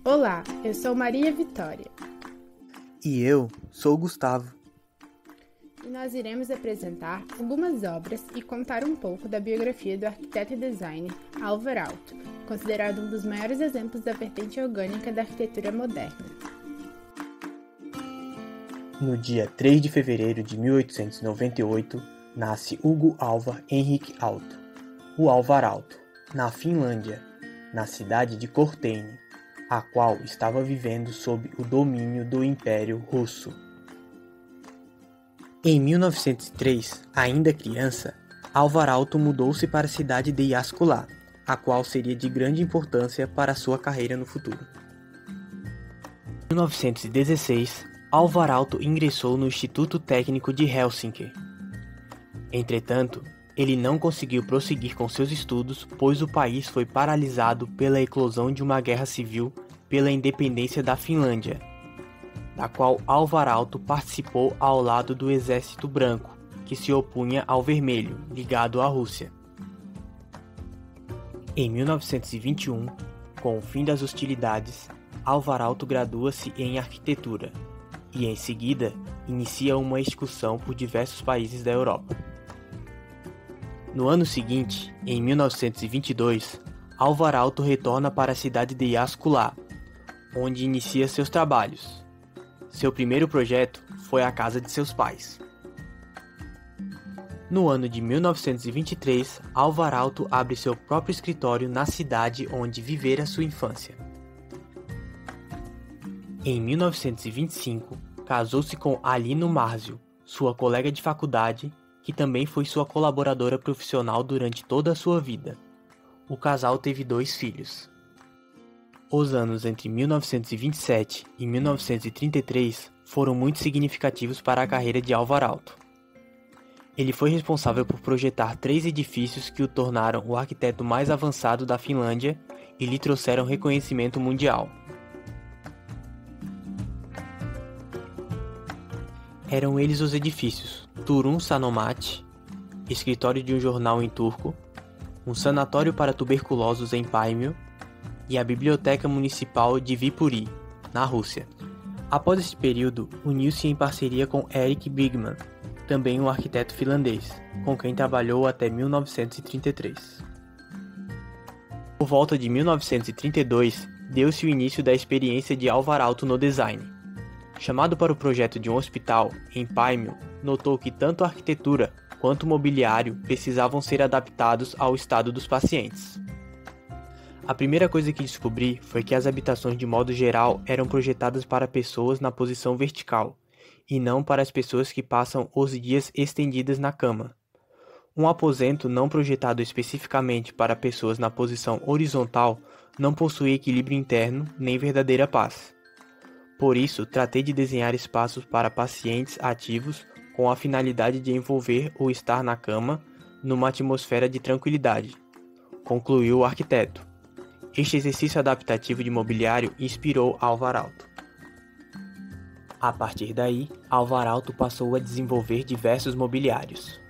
Olá, eu sou Maria Vitória. E eu sou o Gustavo. E nós iremos apresentar algumas obras e contar um pouco da biografia do arquiteto e designer Álvar Aalto, considerado um dos maiores exemplos da vertente orgânica da arquitetura moderna. No dia 3 de fevereiro de 1898, nasce Hugo Álvar Henrik Aalto, o Álvar Aalto, na Finlândia, na cidade de Cortene, a qual estava vivendo sob o domínio do Império Russo. Em 1903, ainda criança, Álvar Aalto mudou-se para a cidade de Jyväskylä, a qual seria de grande importância para sua carreira no futuro. Em 1916, Álvar Aalto ingressou no Instituto Técnico de Helsinki. Entretanto, ele não conseguiu prosseguir com seus estudos, pois o país foi paralisado pela eclosão de uma guerra civil pela independência da Finlândia, da qual Álvar Aalto participou ao lado do Exército Branco, que se opunha ao Vermelho, ligado à Rússia. Em 1921, com o fim das hostilidades, Álvar Aalto gradua-se em arquitetura e, em seguida, inicia uma excursão por diversos países da Europa. No ano seguinte, em 1922, Álvar Aalto retorna para a cidade de Jyväskylä, onde inicia seus trabalhos. Seu primeiro projeto foi a casa de seus pais. No ano de 1923, Álvar Aalto abre seu próprio escritório na cidade onde vivera sua infância. Em 1925, casou-se com Alino Marzio, sua colega de faculdade, que também foi sua colaboradora profissional durante toda a sua vida. O casal teve 2 filhos. Os anos entre 1927 e 1933 foram muito significativos para a carreira de Álvar Aalto. Ele foi responsável por projetar 3 edifícios que o tornaram o arquiteto mais avançado da Finlândia e lhe trouxeram reconhecimento mundial. Eram eles os edifícios Turun Sanomat, escritório de um jornal em turco, um sanatório para tuberculosos em Paimio e a Biblioteca Municipal de Viipuri, na Rússia. Após esse período, uniu-se em parceria com Erik Byggman, também um arquiteto finlandês, com quem trabalhou até 1933. Por volta de 1932, deu-se o início da experiência de Álvar Aalto no design. Chamado para o projeto de um hospital em Paimio, notou que tanto a arquitetura quanto o mobiliário precisavam ser adaptados ao estado dos pacientes. A primeira coisa que descobri foi que as habitações de modo geral eram projetadas para pessoas na posição vertical, e não para as pessoas que passam os dias estendidas na cama. Um aposento não projetado especificamente para pessoas na posição horizontal não possui equilíbrio interno nem verdadeira paz. Por isso, tratei de desenhar espaços para pacientes ativos com a finalidade de envolver o estar na cama numa atmosfera de tranquilidade, concluiu o arquiteto. Este exercício adaptativo de mobiliário inspirou Álvar Aalto. A partir daí, Álvar Aalto passou a desenvolver diversos mobiliários.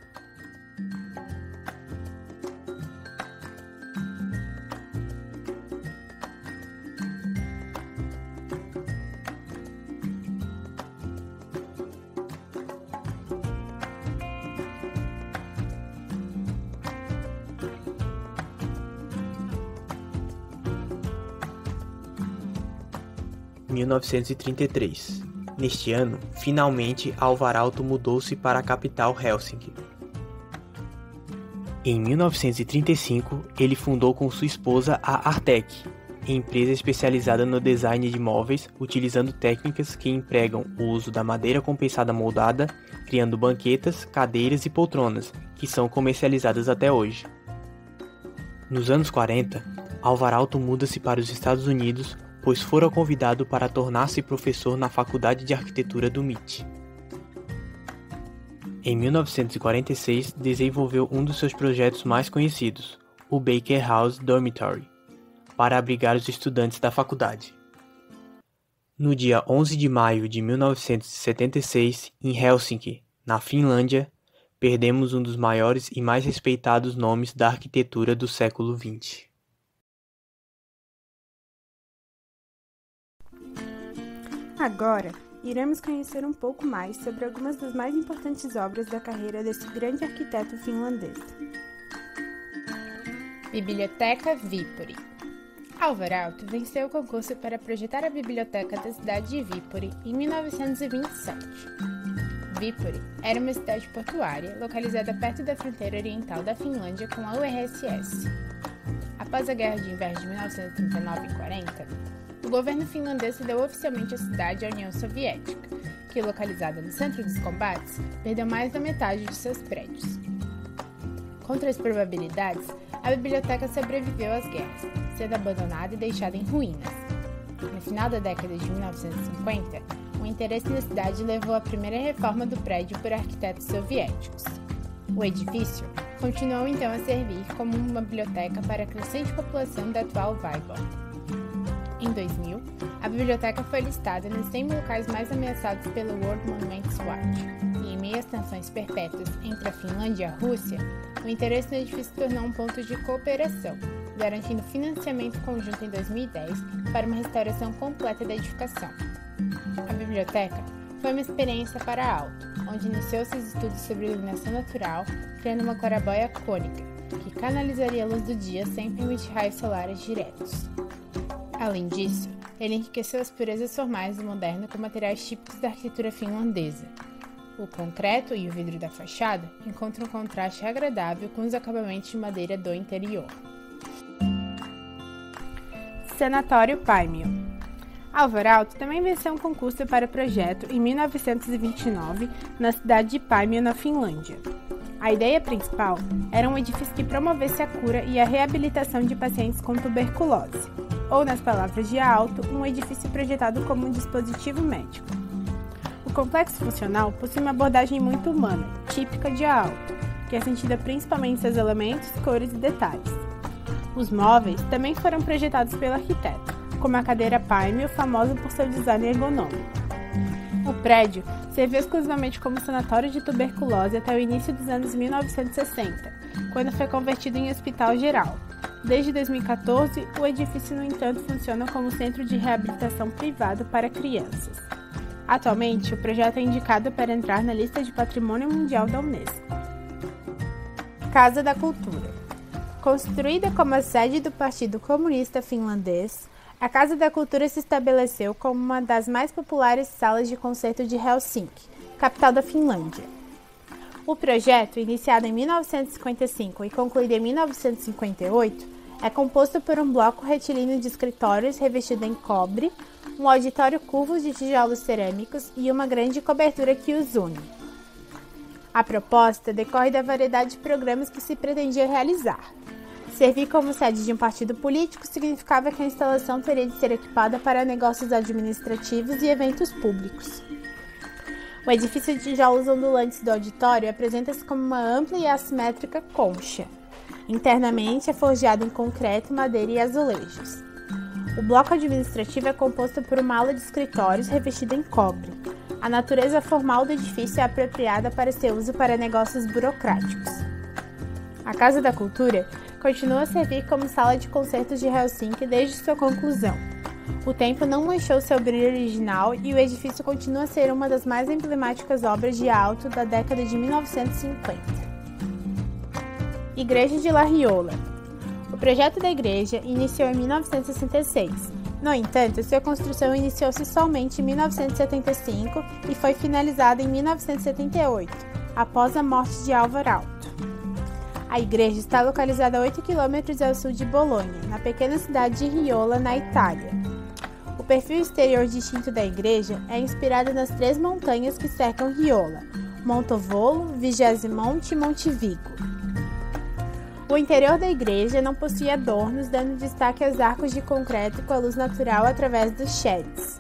Em 1933. Neste ano, finalmente Álvar Aalto mudou-se para a capital Helsinki. Em 1935, ele fundou com sua esposa a Artek, empresa especializada no design de móveis, utilizando técnicas que empregam o uso da madeira compensada moldada, criando banquetas, cadeiras e poltronas, que são comercializadas até hoje. Nos anos 40, Álvar Aalto muda-se para os Estados Unidos, pois fora convidado para tornar-se professor na Faculdade de Arquitetura do MIT. Em 1946, desenvolveu um dos seus projetos mais conhecidos, o Baker House Dormitory, para abrigar os estudantes da faculdade. No dia 11 de maio de 1976, em Helsinki, na Finlândia, perdemos um dos maiores e mais respeitados nomes da arquitetura do século XX. Agora, iremos conhecer um pouco mais sobre algumas das mais importantes obras da carreira desse grande arquiteto finlandês. Biblioteca Viipuri. Alvar Aalto venceu o concurso para projetar a biblioteca da cidade de Viipuri em 1927. Viipuri era uma cidade portuária localizada perto da fronteira oriental da Finlândia com a URSS. Após a Guerra de Inverno de 1939 e 40, o governo finlandês cedeu oficialmente a cidade à União Soviética, que, localizada no centro dos combates, perdeu mais da metade de seus prédios. Contra as probabilidades, a biblioteca sobreviveu às guerras, sendo abandonada e deixada em ruínas. No final da década de 1950, o interesse na cidade levou à primeira reforma do prédio por arquitetos soviéticos. O edifício continuou então a servir como uma biblioteca para a crescente população da atual Viborg. Em 2000, a biblioteca foi listada nos 100 locais mais ameaçados pelo World Monuments Watch, e em meio às tensões perpétuas entre a Finlândia e a Rússia, o interesse no edifício tornou um ponto de cooperação, garantindo financiamento conjunto em 2010 para uma restauração completa da edificação. A biblioteca foi uma experiência para Aalto, onde iniciou seus estudos sobre iluminação natural, criando uma claraboia cônica, que canalizaria a luz do dia sem permitir raios solares diretos. Além disso, ele enriqueceu as purezas formais do moderno com materiais típicos da arquitetura finlandesa. O concreto e o vidro da fachada encontram um contraste agradável com os acabamentos de madeira do interior. Sanatório Paimio. Alvar Aalto também venceu um concurso para projeto em 1929 na cidade de Paimio, na Finlândia. A ideia principal era um edifício que promovesse a cura e a reabilitação de pacientes com tuberculose, ou, nas palavras de Aalto, um edifício projetado como um dispositivo médico. O complexo funcional possui uma abordagem muito humana, típica de Aalto, que é sentida principalmente em seus elementos, cores e detalhes. Os móveis também foram projetados pelo arquiteto, como a cadeira Paimio, famosa por seu design ergonômico. O prédio serviu exclusivamente como sanatório de tuberculose até o início dos anos 1960, quando foi convertido em hospital geral. Desde 2014, o edifício, no entanto, funciona como centro de reabilitação privado para crianças. Atualmente, o projeto é indicado para entrar na lista de Patrimônio Mundial da Unesco. Casa da Cultura. Construída como a sede do Partido Comunista Finlandês, a Casa da Cultura se estabeleceu como uma das mais populares salas de concerto de Helsinki, capital da Finlândia. O projeto, iniciado em 1955 e concluído em 1958, é composto por um bloco retilíneo de escritórios revestido em cobre, um auditório curvo de tijolos cerâmicos e uma grande cobertura que os une. A proposta decorre da variedade de programas que se pretendia realizar. Servir como sede de um partido político significava que a instalação teria de ser equipada para negócios administrativos e eventos públicos. O edifício de tijolos ondulantes do auditório apresenta-se como uma ampla e assimétrica concha. Internamente é forjado em concreto, madeira e azulejos. O bloco administrativo é composto por uma ala de escritórios revestida em cobre. A natureza formal do edifício é apropriada para seu uso para negócios burocráticos. A Casa da Cultura continua a servir como sala de concertos de Helsinki desde sua conclusão. O tempo não manchou seu brilho original e o edifício continua a ser uma das mais emblemáticas obras de Aalto da década de 1950. Igreja de La Riola. O projeto da igreja iniciou em 1966. No entanto, sua construção iniciou-se somente em 1975 e foi finalizada em 1978, após a morte de Alvar Aalto. A igreja está localizada a 8 km ao sul de Bolonha, na pequena cidade de Riola, na Itália. O perfil exterior distinto da igreja é inspirado nas 3 montanhas que cercam Riola: Montovolo, Vigiasimonte e Monte Vigo. O interior da igreja não possui adornos, dando destaque aos arcos de concreto com a luz natural através dos sheds.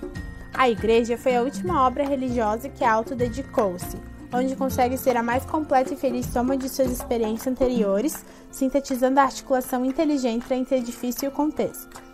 A igreja foi a última obra religiosa que Aalto dedicou-se, onde consegue ser a mais completa e feliz soma de suas experiências anteriores, sintetizando a articulação inteligente entre edifício e o contexto.